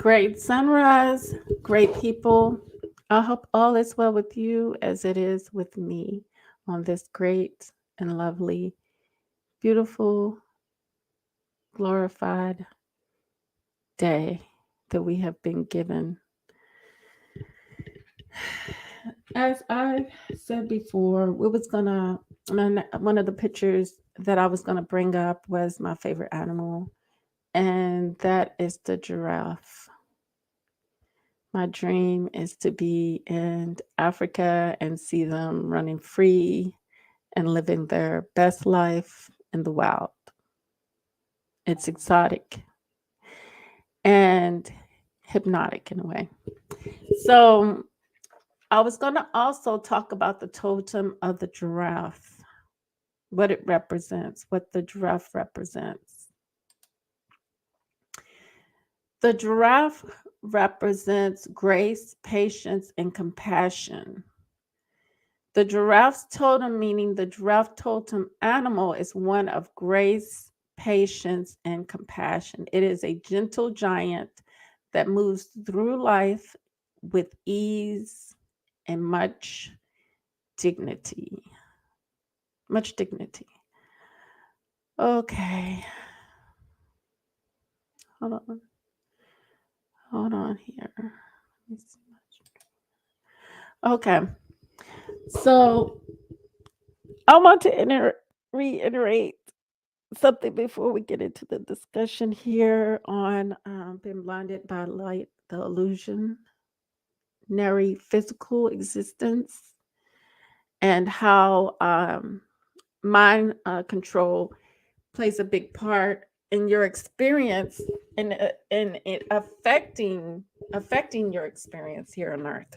Great sunrise, great people. I hope all is well with you as it is with me on this great and lovely, beautiful, glorified day that we have been given. As I said before, we was gonna one of the pictures that I was gonna bring up was my favorite animal, and that is the giraffe. My dream is to be in Africa and see them running free and living their best life in the wild. It's exotic and hypnotic in a way. So, I was going to also talk about the totem of the giraffe, what it represents, what the giraffe represents. The giraffe represents grace, patience, and compassion. The giraffe's totem, meaning the giraffe totem animal, is one of grace, patience, and compassion. It is a gentle giant that moves through life with ease and much dignity. Much dignity. Okay. Hold on. Hold on here. Let me see. Okay. So I want to reiterate something before we get into the discussion here on being blinded by light, the illusionary physical existence, and how mind control plays a big part in your experience and it affecting your experience here on earth.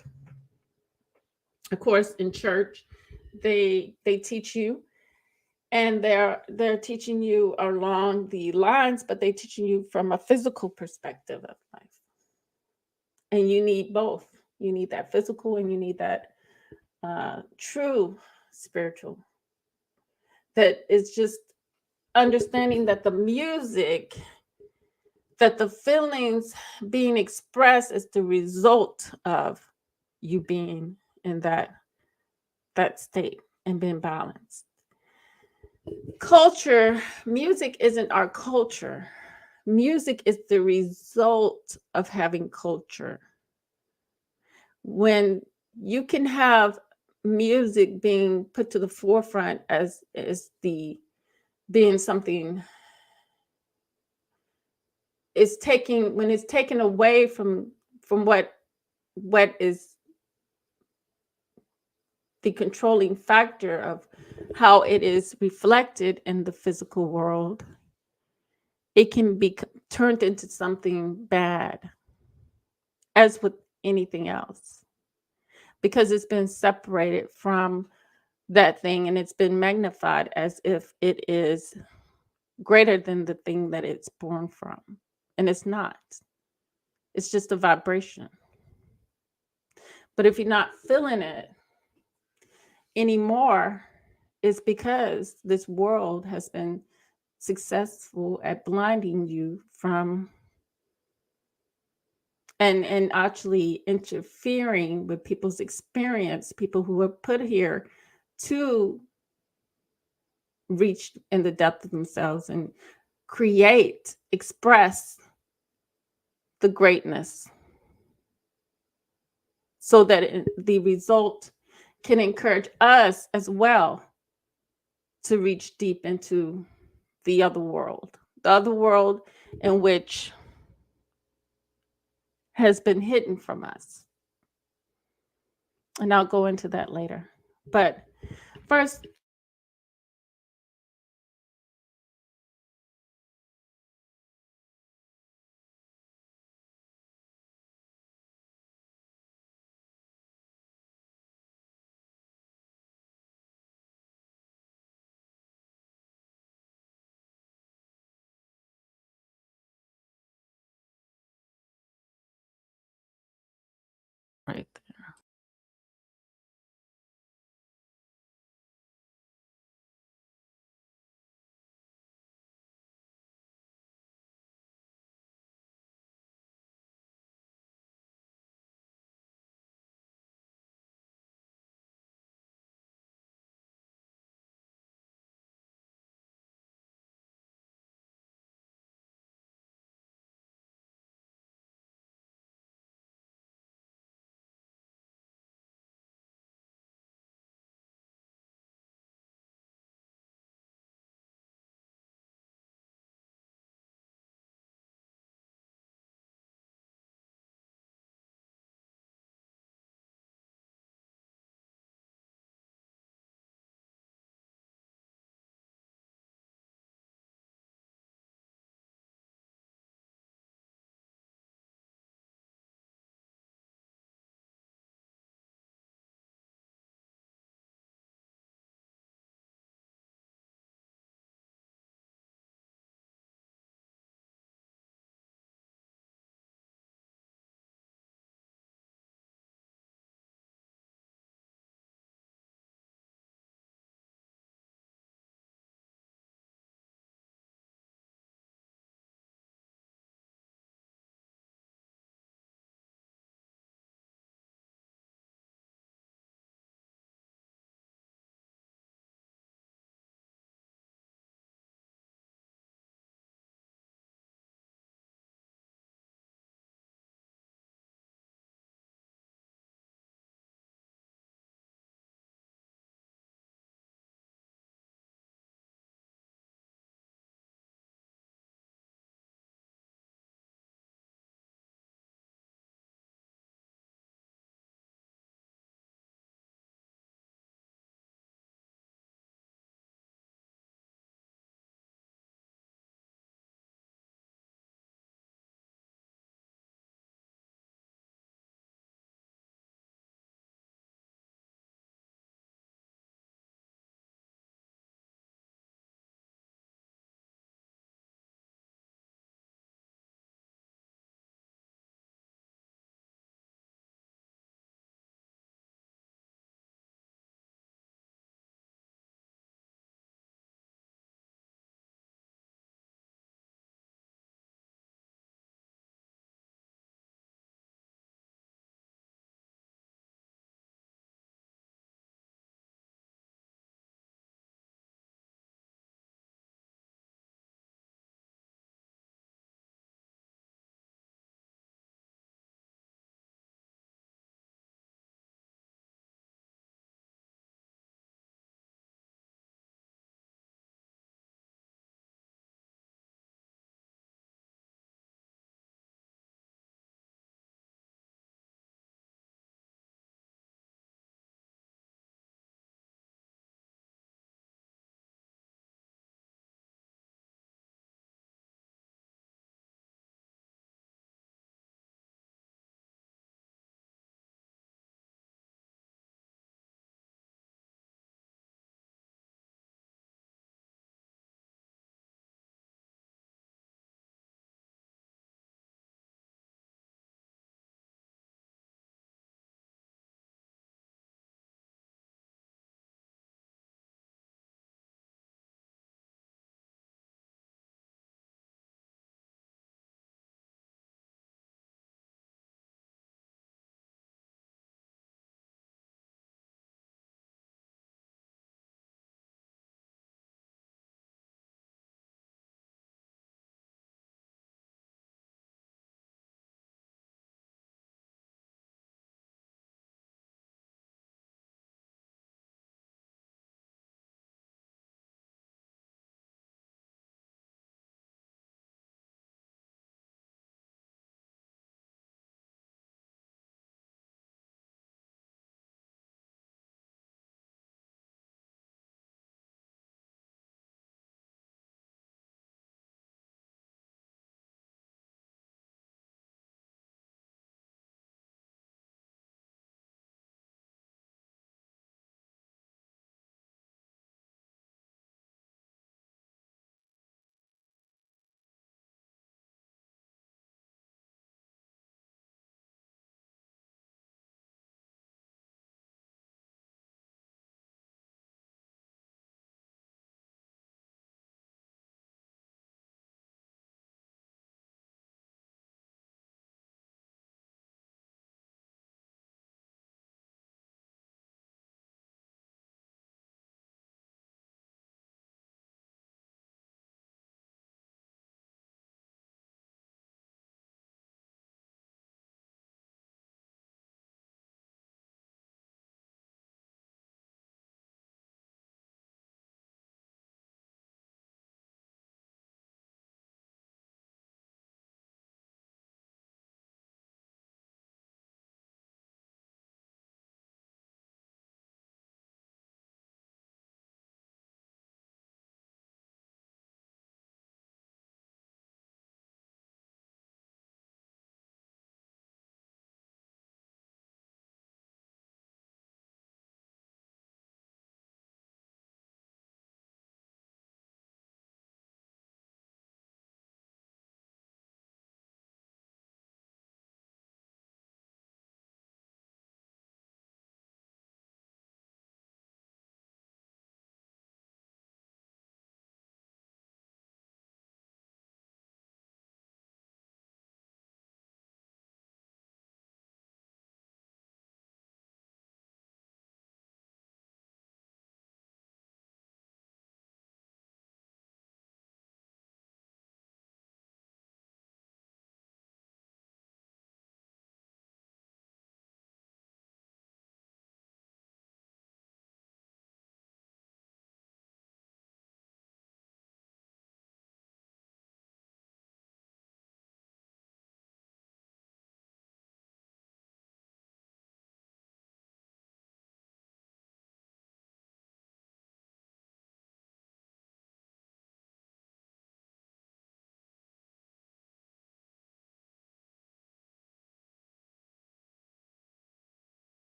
Of course, in church, they teach you, and they're teaching you along the lines, but they teaching you from a physical perspective of life, and you need both. You need that physical and you need that true spiritual, that is just understanding that the music, that the feelings being expressed is the result of you being in that state and being balanced. Culture, music isn't our culture. Music is the result of having culture. When you can have music being put to the forefront as the being something is taking when it's taken away from what is the controlling factor of how it is reflected in the physical world, it can be turned into something bad, as with anything else, because it's been separated from that thing and it's been magnified as if it is greater than the thing that it's born from. And it's not, it's just a vibration. But if you're not feeling it anymore, it's because this world has been successful at blinding you from and actually interfering with people's experience, people who are put here to reach in the depth of themselves and create, express the greatness, so that the result can encourage us as well to reach deep into the other world in which has been hidden from us. And I'll go into that later. But first, right there.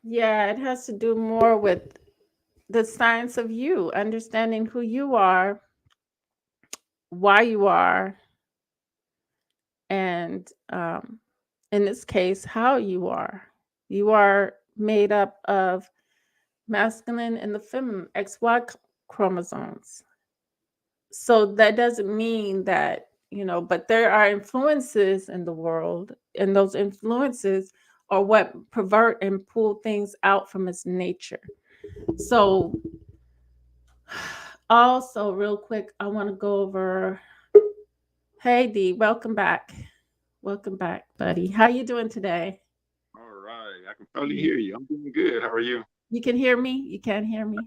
Yeah, it has to do more with the science of you, understanding who you are, why you are, and in this case, how you are. You are made up of masculine and the feminine XY chromosomes. So that doesn't mean that, but there are influences in the world, and those influences are what pervert and pull things out from its nature. So, also, real quick, I want to go over. Hey, D, welcome back. Welcome back, buddy. How you doing today? All right, I can probably hear you. I'm doing good. How are you? You can hear me? You can't hear me?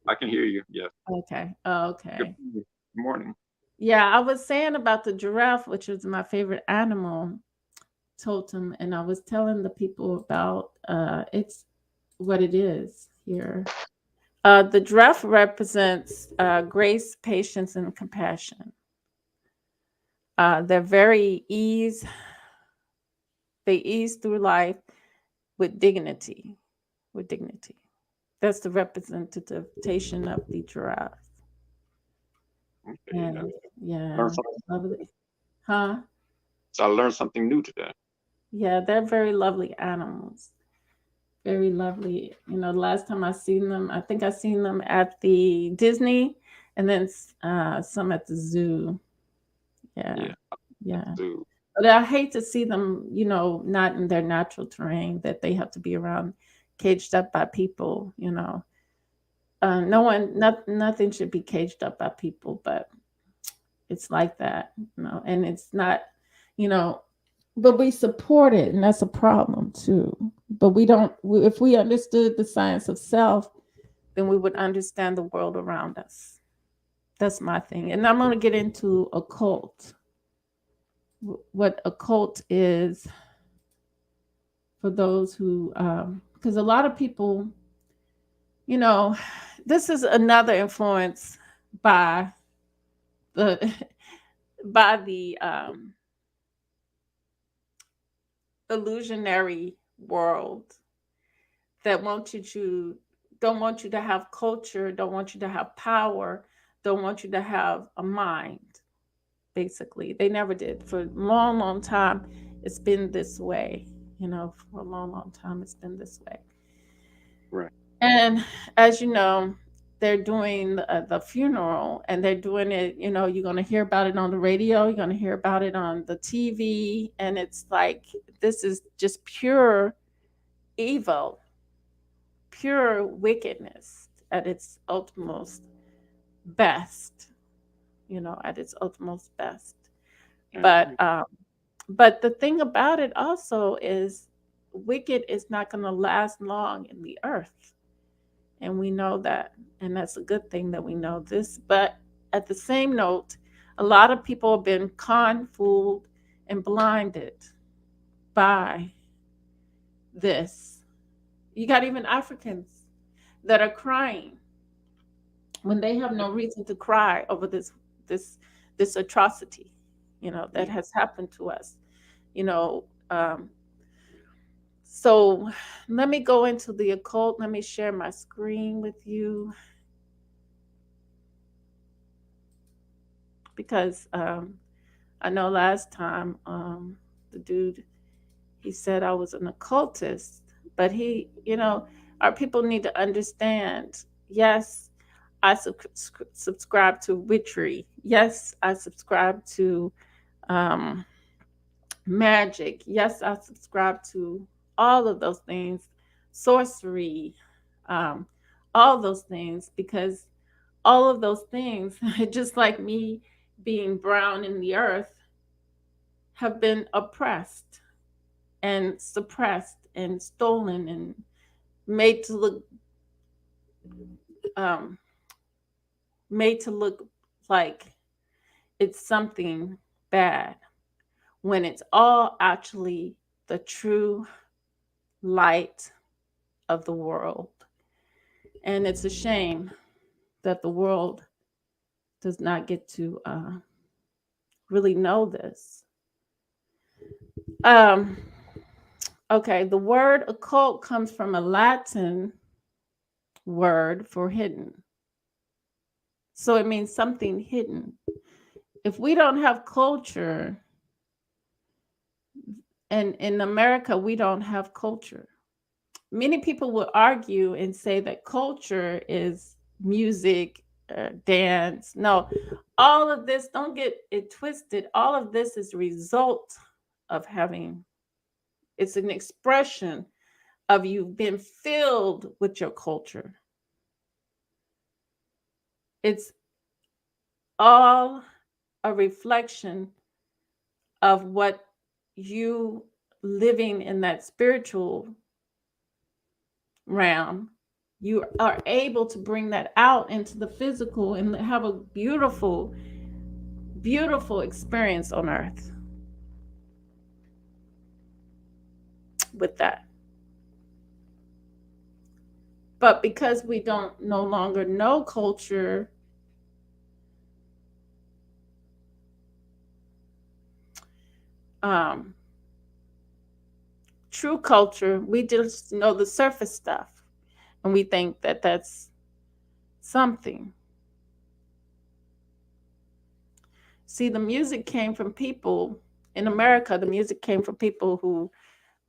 I can hear you. Yes. Okay. Good Okay. morning. Good morning. Yeah, I was saying about the giraffe, which was my favorite animal totem, and I was telling the people about it's what it is here. The giraffe represents grace, patience, and compassion. They're very ease. They ease through life with dignity. With dignity. That's the representation of the giraffe. Okay. And I learned yeah, something. lovely. Huh? So I learned something new today. Yeah, they're very lovely animals. Very lovely. Last time I seen them, I think I seen them at the Disney, and then some at the zoo. Yeah, Yeah. yeah. So But I hate to see them, not in their natural terrain, that they have to be around caged up by people. No one, nothing should be caged up by people, but it's like that, and it's not, you know, but we support it, and that's a problem too. But we don't, if we understood the science of self, then we would understand the world around us. That's my thing. And I'm going to get into occult. What occult is for those who, because a lot of people, you know, this is another influence by the by the illusionary world that want you to don't want you to have culture, don't want you to have power, don't want you to have a mind. Basically, they never did. For a long, long time, it's been this way. For a long, long time, it's been this way. right. And as you know, they're doing the funeral, and they're doing it. You're going to hear about it on the radio, you're going to hear about it on the TV, and it's like this is just pure evil, pure wickedness at its utmost best, at its utmost best. I But agree. but the thing about it also is wicked is not going to last long in the earth. And we know that. And that's a good thing that we know this. But at the same note, a lot of people have been conned, fooled, and blinded by this. You got even Africans that are crying when they have no reason to cry over this this atrocity, that Yeah. has happened to us. You know, um, so let me go into the occult. Let me share my screen with you because I know last time the dude he said I was an occultist, but our people need to understand. Yes, I subscribe to witchery. Yes, I subscribe to um, magic. Yes, I subscribe to all of those things, sorcery, um, all those things, because all of those things, just like me being brown in the earth, have been oppressed and suppressed and stolen and made to look um, made to look like it's something bad when it's all actually the true light of the world. And it's a shame that the world does not get to really know this. Um, Okay, the word occult comes from a Latin word for hidden. So it means something hidden. If we don't have culture, and in America, we don't have culture. Many people will argue and say that culture is music, dance. No, all of this, don't get it twisted. All of this is a result of having, it's an expression of you've been filled with your culture. It's all a reflection of what you living in that spiritual realm, you are able to bring that out into the physical and have a beautiful, beautiful experience on earth with that. But because we don't no longer know culture, um, true culture, we just know the surface stuff, and we think that that's something. See, the music came from people in America. The music came from people who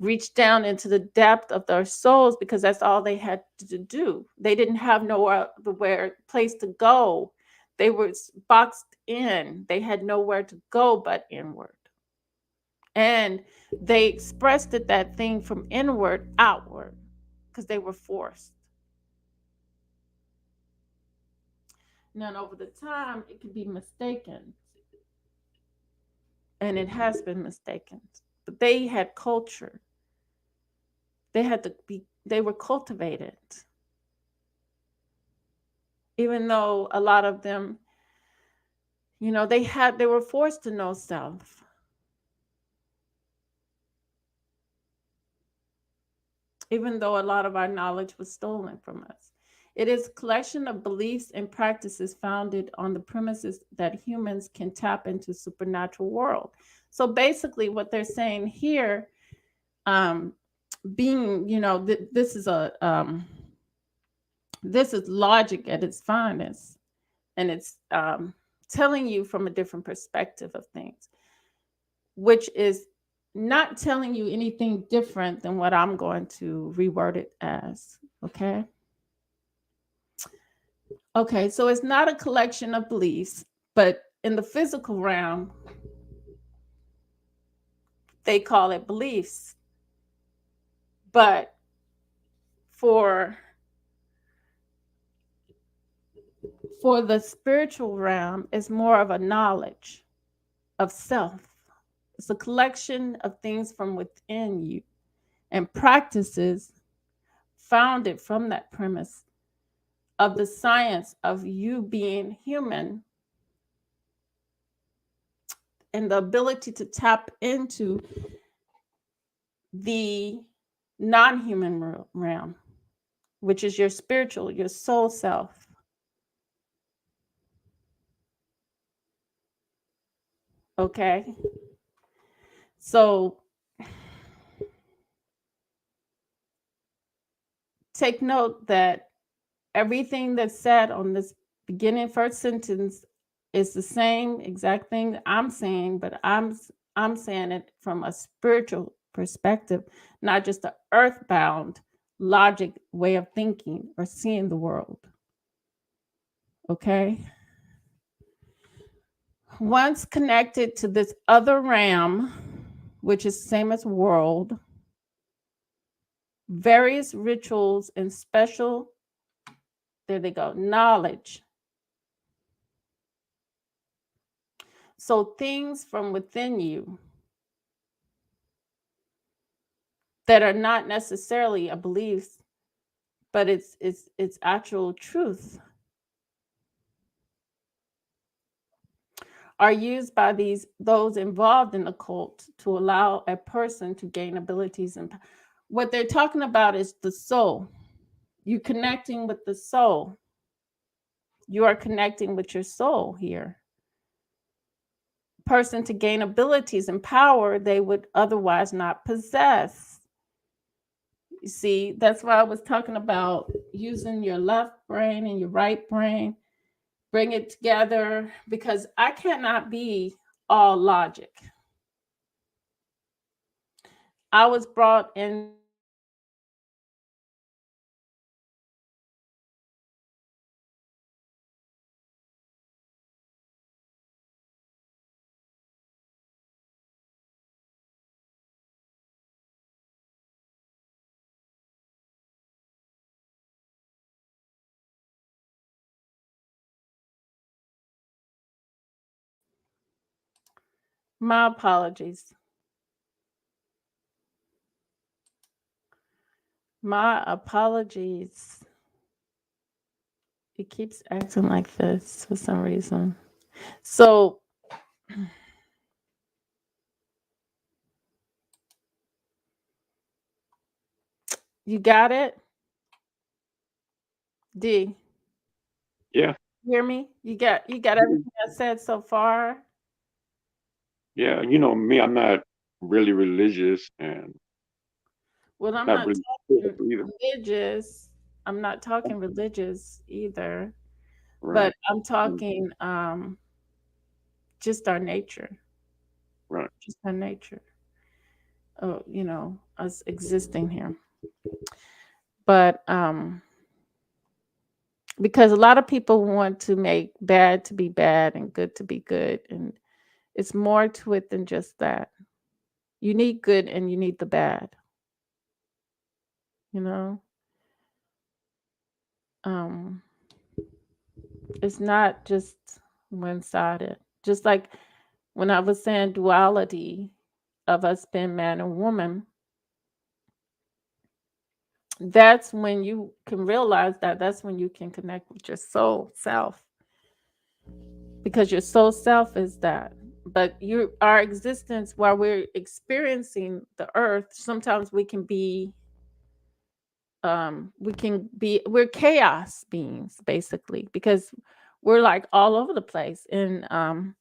reached down into the depth of their souls because that's all they had to do. They didn't have nowhere place to go. They were boxed in. They had nowhere to go but inward. And they expressed it, that thing from inward outward, because they were forced. Now, over the time, it could be mistaken, and it has been mistaken. But they had culture. They had to be. They were cultivated, even though a lot of them, they were forced to know self. Even though a lot of our knowledge was stolen from us. It is a collection of beliefs and practices founded on the premises that humans can tap into supernatural world. So basically what they're saying here, um, being, this is logic at its finest, and it's telling you from a different perspective of things, which is not telling you anything different than what I'm going to reword it as. Okay. Okay. So it's not a collection of beliefs, but in the physical realm, they call it beliefs. But for the spiritual realm, it's more of a knowledge of self. It's a collection of things from within you and practices founded from that premise of the science of you being human and the ability to tap into the non-human realm, which is your spiritual, your soul self. Okay. So take note that everything that's said on this beginning first sentence is the same exact thing I'm saying, but I'm saying it from a spiritual perspective, not just an earthbound logic way of thinking or seeing the world. Okay? Once connected to this other realm, which is same as world, various rituals and special, there they go, knowledge. So things from within you that are not necessarily a belief, but it's actual truth, are used by those involved in the cult to allow a person to gain abilities. And what they're talking about is the soul. You connecting with the soul. You are connecting with your soul here. Person to gain abilities and power they would otherwise not possess. You see, that's why I was talking about using your left brain and your right brain, bring it together, because I cannot be all logic. I was brought into a family where my apologies. My apologies. It keeps acting like this for some reason. So you got it? D. Yeah, Hear me? You got mhm, everything I said so far? yeah. You know me, I'm not really religious and Well, I'm not not really talking spiritual either. religious. I'm not talking religious either, Right, but I'm mm, talking just our nature, right. just our nature. Oh, us existing here. But because a lot of people want to make bad to be bad and good to be good, and it's more to it than just that. You need good and you need the bad, you know? Um it's not just one-sided. Just like when I was saying duality of us being man and woman, that's when you can realize that, that's when you can connect with your soul self, because your soul self is that. But our existence while we're experiencing the earth, sometimes we're chaos beings basically, because we're like all over the place. And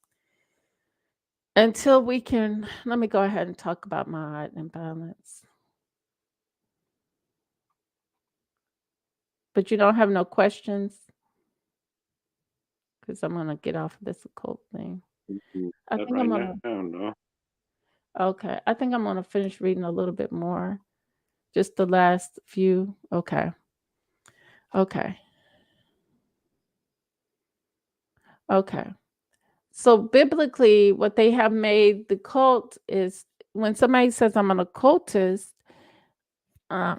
until we can, let me go ahead and talk about mind and balance. But you don't have no questions, because I'm gonna get off of this occult thing. I Not think right I'm now, gonna no. Okay, I think I'm gonna finish reading a little bit more. Just the last few. Okay. Okay. Okay. So biblically, what they have made the cult is, when somebody says I'm an occultist, uh,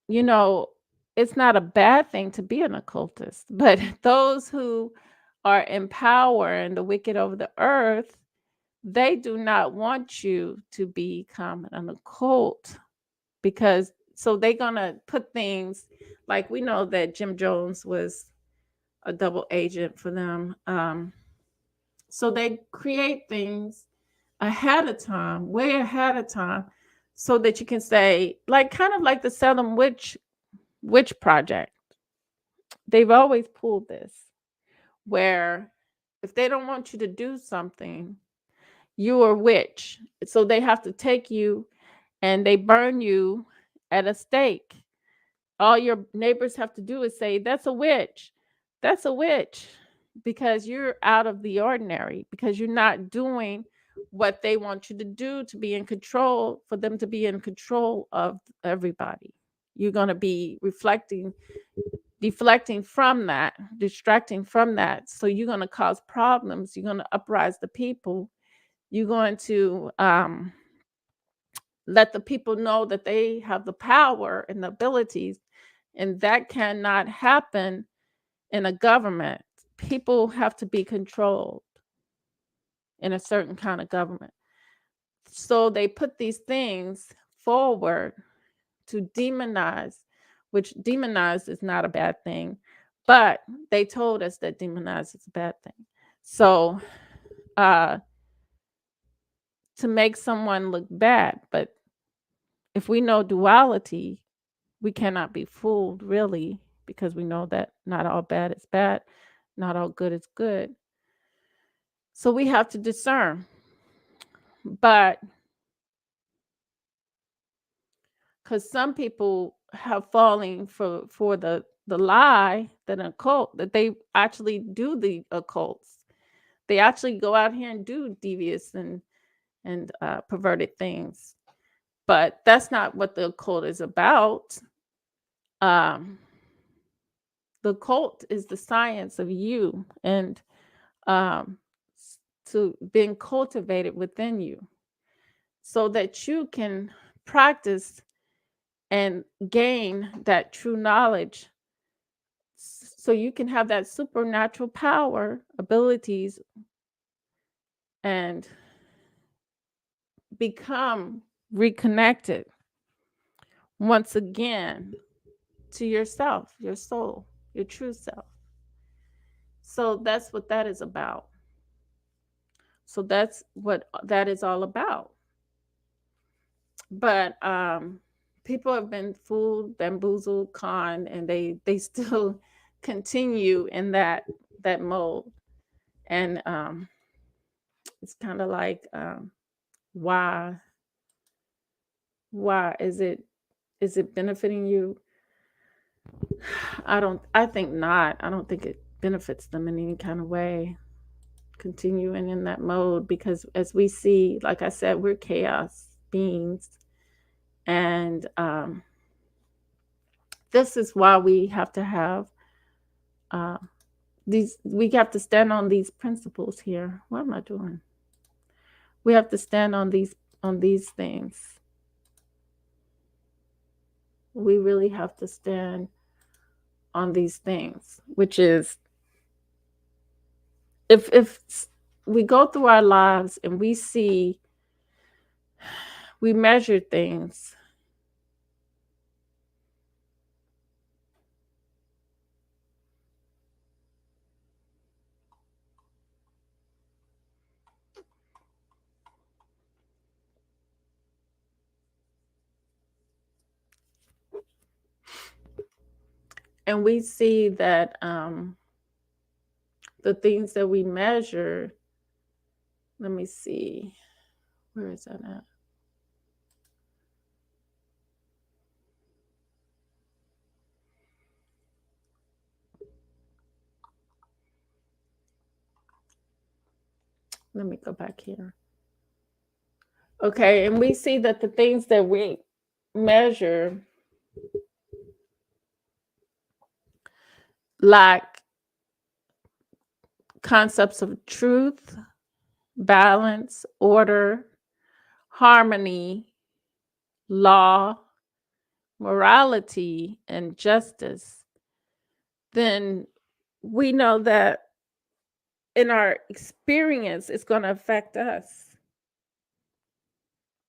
you know, it's not a bad thing to be an occultist, but those who are in power and the wicked over the earth, they do not want you to become an occult, because so they're gonna put things like, we know that Jim Jones was a double agent for them. So they create things ahead of time, way ahead of time, so that you can say, like, kind of like the Salem witch project. They've always pulled this, where if they don't want you to do something, you are a witch. So they have to take you and they burn you at a stake. All your neighbors have to do is say, "That's a witch. That's a witch." Because you're out of the ordinary, because you're not doing what they want you to do to be in control, for them to be in control of everybody. You're going to be deflecting from that, distracting from that. So you're going to cause problems. You're going to uprise the people. You're going to let the people know that they have the power and the abilities, and that cannot happen in a government. People have to be controlled in a certain kind of government. So they put these things forward to demonize, which demonize is not a bad thing, but they told us that demonize is a bad thing. So uh to make someone look bad, but if we know duality, we cannot be fooled really, because we know that not all bad is bad, not all good is good. So we have to discern. But because some people have fallen for the lie that an occult, that they actually do the occults. They actually go out here and do devious and perverted things. But that's not what the occult is about. Um, the occult is the science of you and um, to being cultivated within you so that you can practice and gain that true knowledge so you can have that supernatural power, abilities, and become reconnected once again to yourself, your soul, your true self. So that's what that is about. So that's what that is all about. But people have been fooled, bamboozled, conned, and they still continue in that mode. And it's kind of like why is it benefiting you? I think not. I don't think it benefits them in any kind of way continuing in that mode, because as we see, like I said, we're chaos beings. And this is why we have to have uh, we have to stand on these principles here. What am I doing? We have to stand on these things. We really have to stand on these things, which is if we go through our lives and we measure things, and we see that the things that we measure, let me see, where is that at? Let me go back here. Okay, and we see that the things that we measure lack concepts of truth, balance, order, harmony, law, morality, and justice. Then we know that in our experience, it's going to affect us.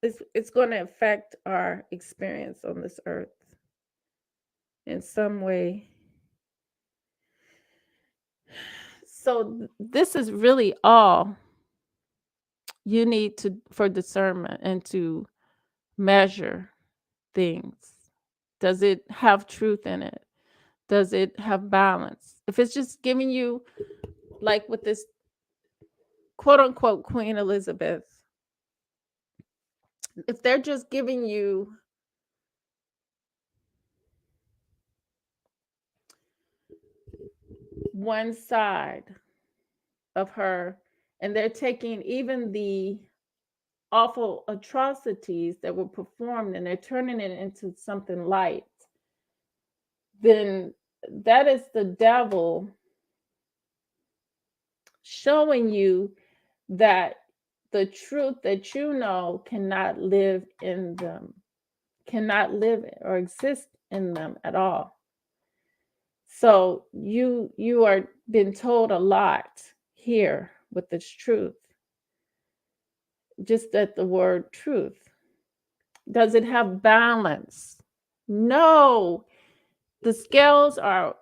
It's going to affect our experience on this earth in some way. So this is really all you need to for discernment and to measure things. Does it have truth in it? Does it have balance? If it's just giving you, like with this quote unquote Queen Elizabeth, if they're just giving you one side of her, and they're taking even the awful atrocities that were performed and they're turning it into something light, then that is the devil showing you that the truth that you know cannot live in them, cannot live or exist in them at all. So you are being told a lot here with this truth. Just that the word truth. Does it have balance? No. The scales are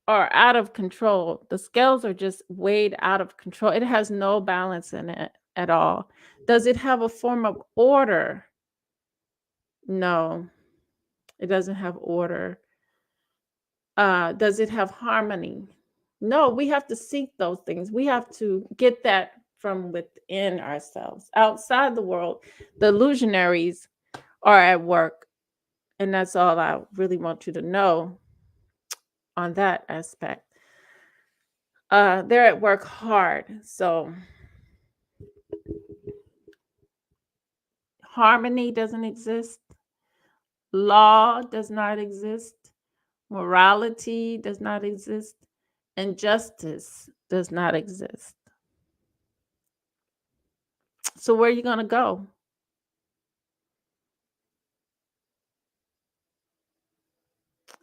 out of control. The scales are just weighed out of control. It has no balance in it at all. Does it have a form of order? No, it doesn't have order. Does it have harmony? No, we have to seek those things. We have to get that from within ourselves. Outside the world, the illusionaries are at work And that's all I really want you to know on that aspect. They're at work hard. So harmony doesn't exist. Law does not exist. Morality does not exist. And justice does not exist. So where are you going to go?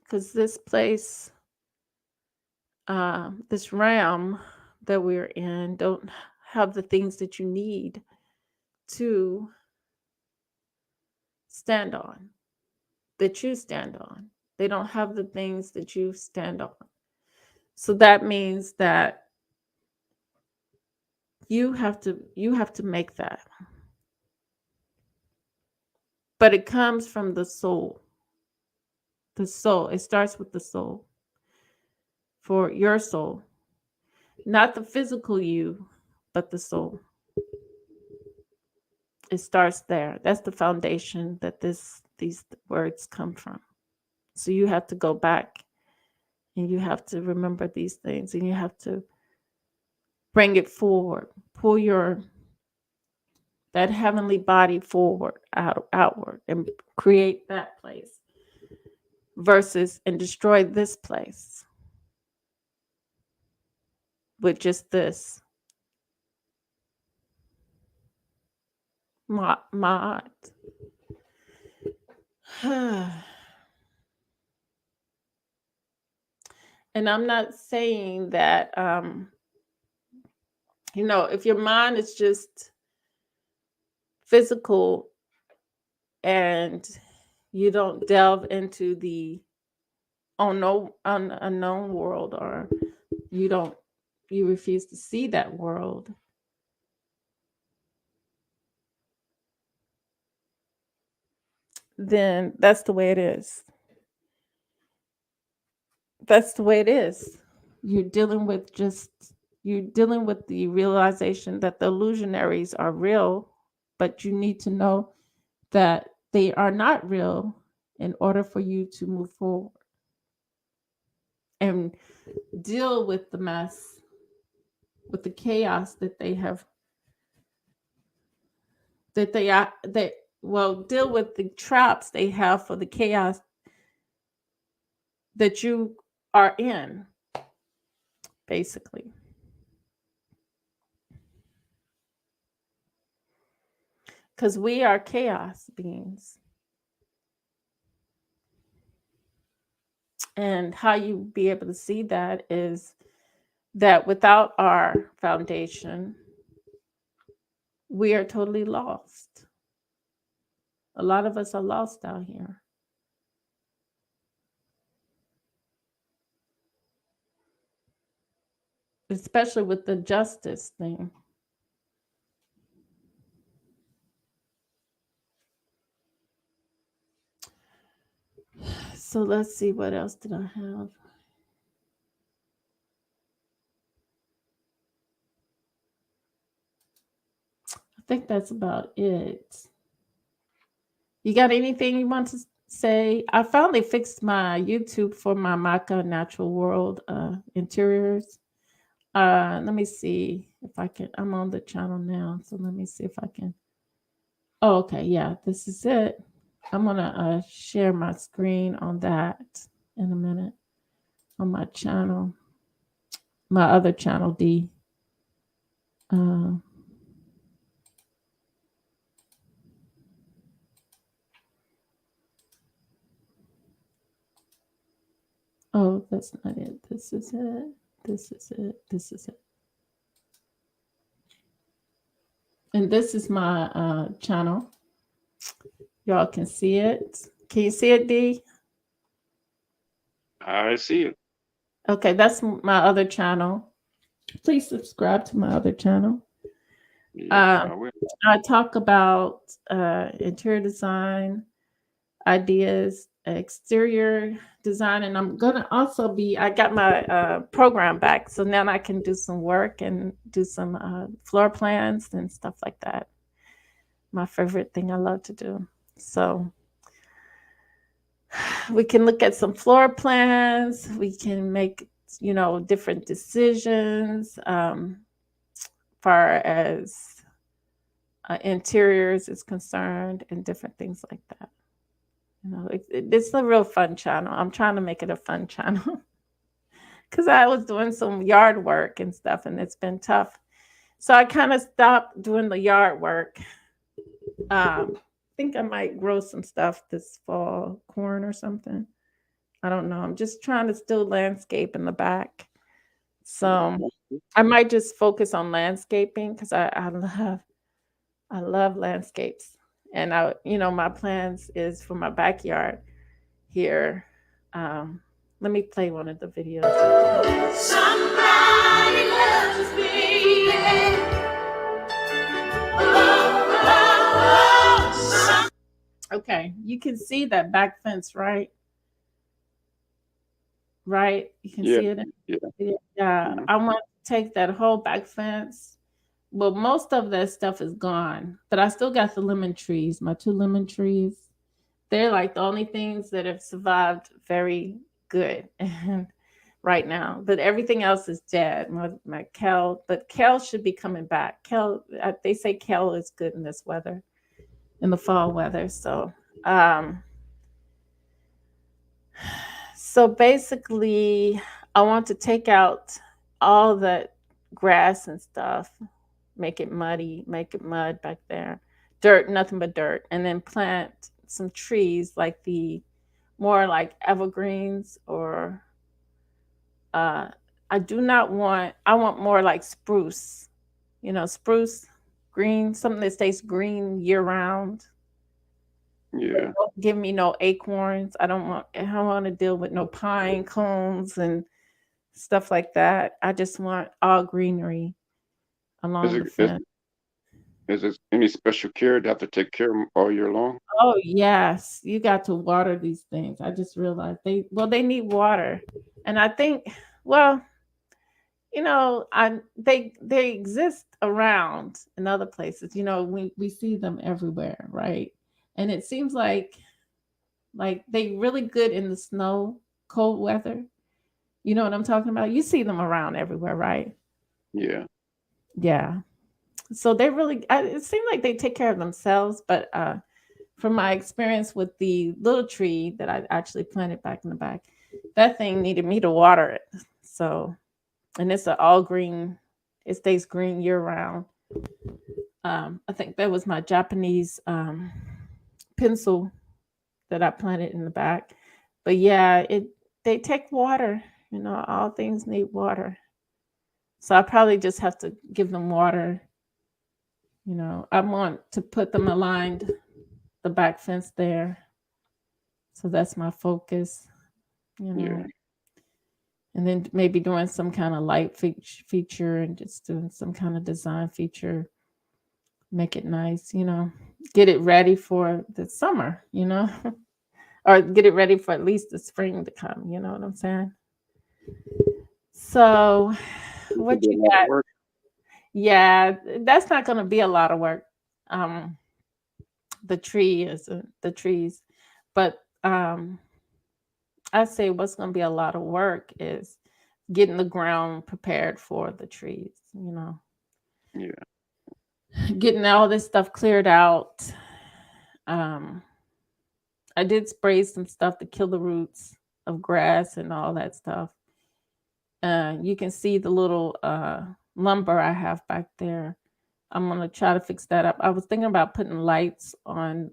Because this place, this realm that we're in, don't have the things that you need to stand on, that you stand on. They don't have the things that you stand on. So that means that you have to make that. But it comes from the soul. The soul. It starts with the soul. For your soul. Not the physical you, but the soul. It starts there. That's the foundation that these words come from. So you have to go back and you have to remember these things and you have to bring it forward. Pull your that heavenly body forward, outward, and create that place versus and destroy this place with just this mod. And I'm not saying that if your mind is just physical and you don't delve into the unknown world, or you refuse to see that world, then that's the way it is. That's the way it is. You're dealing with the realization that the illusionaries are real, but you need to know that they are not real in order for you to move forward and deal with the mess, with the chaos that they have, that they are, that well, deal with the traps they have for the chaos that you are in, basically. Because we are chaos beings. And how you be able to see that is that without our foundation, we are totally lost. A lot of us are lost out here. Especially with the justice thing. So let's see, what else did I have? I think that's about it. You got anything you want to say? I finally fixed my YouTube for my Maca Natural World interiors. Let me see if I can. I'm on the channel now, so let me see if I can. Oh, okay, yeah, this is it. I'm gonna share my screen on that in a minute on my channel, my other channel D. Uh, oh, that's not it. This is it. This is it. This is it. And this is my channel. Y'all can see it. Can you see it, D? I see it. Okay, that's my other channel. Please subscribe to my other channel. Yes, Um, I will. I talk about interior design, ideas, exterior design, and I'm gonna also I got my program back, so now I can do some work and do some floor plans and stuff like that. My favorite thing I love to do. So we can look at some floor plans. We can make, different decisions, far as interiors is concerned and different things like that. It's a real fun channel. I'm trying to make it a fun channel because I was doing some yard work and stuff, and it's been tough. So I kind of stopped doing the yard work. Think I might grow some stuff this fall, corn or something. I don't know. I'm just trying to still landscape in the back. Yeah, So I might just focus on landscaping because I love landscapes. And my plans is for my backyard here. Um, Let me play one of the videos. Somebody loves me. Okay, you can see that back fence, right? Right? You can yeah, see it. yeah. Yeah, Mhm. I want to take that whole back fence. Well, most of that stuff is gone, but I still got the lemon trees, my two lemon trees. They're like the only things that have survived very good right now. But everything else is dead. My kale, but kale should be coming back. Kale, they say kale is good in this weather, in the fall weather. Um, so basically, I want to take out all that grass and stuff, make it muddy, make it mud back there, dirt, nothing but dirt, and then plant some trees like the more like evergreens or uh I want more like spruce, spruce green, something that stays green year round. Yeah. Don't give me no acorns. I don't want to deal with no pine cones and stuff like that. I just want all greenery Is along the it is fence. is it any special care to have to take care of 'em all year long? Oh yes, you got to water these things. I just realized they need water. And I think, well, they exist around in other places. We see them everywhere, right? And it seems like they really good in the snow, cold weather. You know what I'm talking about? You see them around everywhere, right? Yeah, Yeah. So they really it seems like they take care of themselves, but from my experience with the little tree that I actually planted back in the back, that thing needed me to water it. So, and it's an all green, it stays green year round. I think that was my Japanese pencil that I planted in the back. But yeah, they take water. All things need water. So I probably just have to give them water. I want to put them aligned the back fence there. So that's my focus, you yeah. know. And then maybe doing some kind of light feature and just doing some kind of design feature, make it nice, get it ready for the summer, or get it ready for at least the spring to come. You know what I'm saying? So, It could what be a you lot of got? work. Yeah, that's not going to be a lot of work. Um, the trees, but I say what's going to be a lot of work is getting the ground prepared for the trees. Yeah, Getting all this stuff cleared out. Um, I did spray some stuff to kill the roots of grass and all that stuff. You can see the little lumber I have back there. I'm gonna try to fix that up. I was thinking about putting lights on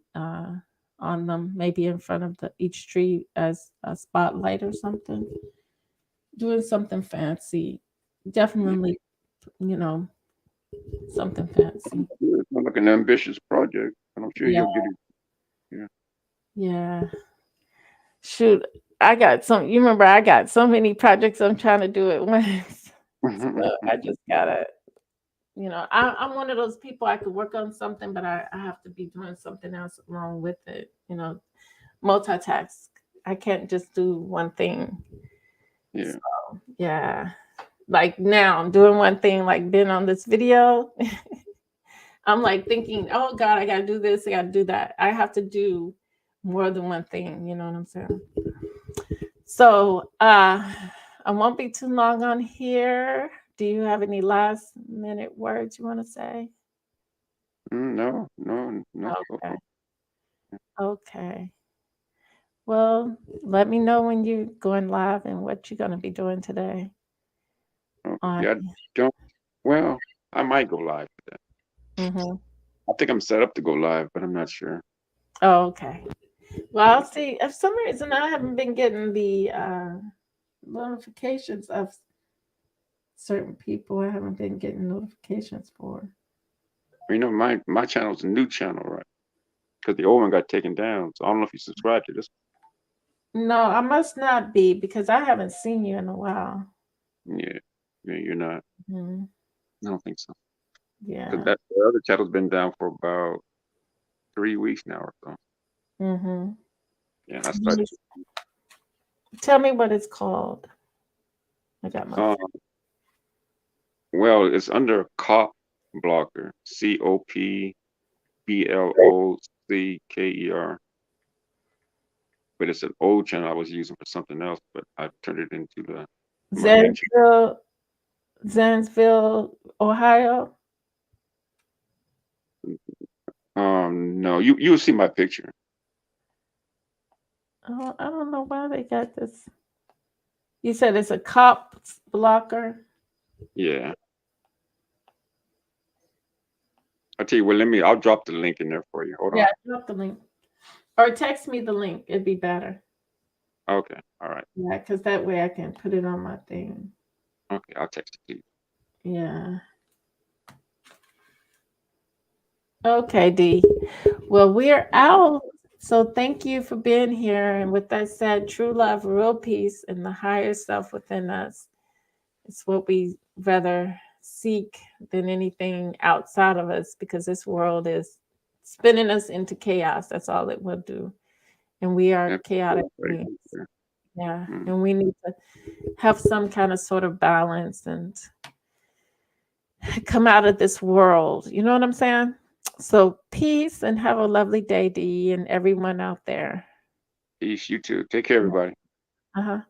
them, maybe in front of each tree as a spotlight or something. Doing something fancy, yeah. definitely, you know, something fancy. Yeah, it sounds like an ambitious project, and I'm sure Yeah, you'll get it. Yeah. yeah. Shoot, I got some. You remember, I got so many projects I'm trying to do at once. So I just gotta, I'm one of those people I could work on something, but I have to be doing something else along with it. Multitask. I can't just do one thing. Yeah, So yeah, like now I'm doing one thing, like being on this video. I'm like thinking, oh God, I gotta do this, I gotta do that. I have to do more than one thing, you know what I'm saying? So I won't be too long on here. Do you have any last minute words you want to say? No, no, no. Okay. Okay. Well, let me know when you're going live and what you're going to be doing today Okay. on. Yeah, I don't. Well, I might go live today. Mhm. I think I'm set up to go live, but I'm not sure. Oh, okay. Well, I'll see. For some reason, I haven't been getting the notifications of certain people. I haven't been getting notifications for. You know, my channel's a new channel, right? Because the old one got taken down. So I don't know if you subscribe to this. No, I must not be because I haven't seen you in a while. Yeah, yeah, you're not. Mhm. I don't think so. Because Yeah. that the other channel's been down for about 3 weeks now or so. Mhm. Yeah, and I started. Tell me what it's called. I got my. Um, well, it's under Cop Blocker, COPBLOCKER. But it's an old channel I was using for something else, but I turned it into my main channel. Zanesville, Ohio. No, you'll see my picture. Oh, I don't know why they got this. You said it's a cop blocker. Yeah. I'll tell you what, I'll drop the link in there for you. Hold Yeah, on. drop the link or text me the link. It'd be better. Okay. All right. Yeah, because that way I can put it on my thing. Okay. I'll text it to you. Yeah. Okay, D. Well, we're out. So thank you for being here. And with that said, true love, real peace, and the higher self within us. It's what we rather seek than anything outside of us because this world is spinning us into chaos. That's all it will do. And we are Yeah, chaotic right beings. there. Yeah. Mm. And we need to have some kind of sort of balance and come out of this world. You know what I'm saying? So peace and have a lovely day, Dee, and everyone out there. Peace. You too. Take care, everybody. Uh huh.